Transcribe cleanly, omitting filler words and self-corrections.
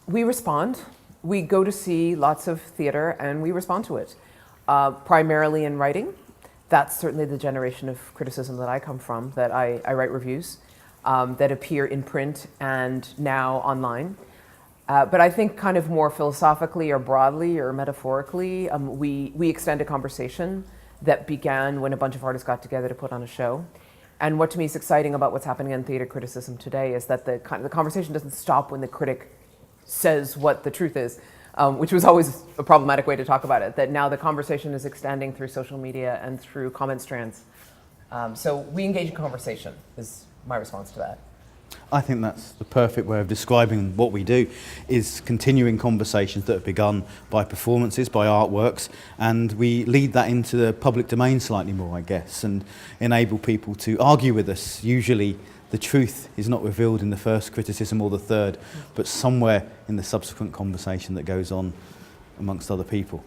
We respond. We go to see lots of theatre and we respond to it, primarily in writing. That's certainly the generation of criticism that I come from, that I write reviews that appear in print and now online. But I think kind of more philosophically or broadly or metaphorically, we extend a conversation that began when a bunch of artists got together to put on a show. And what to me is exciting about what's happening in theatre criticism today is that the conversation doesn't stop when the critic says what the truth is, which was always a problematic way to talk about it, that now the conversation is extending through social media and through comment strands. So we engage in conversation is my response to that. I think that's the perfect way of describing what we do, is continuing conversations that have begun by performances, by artworks, and we lead that into the public domain slightly more, I guess, and enable people to argue with us. Usually the truth is not revealed in the first criticism or the third, but somewhere in the subsequent conversation that goes on amongst other people.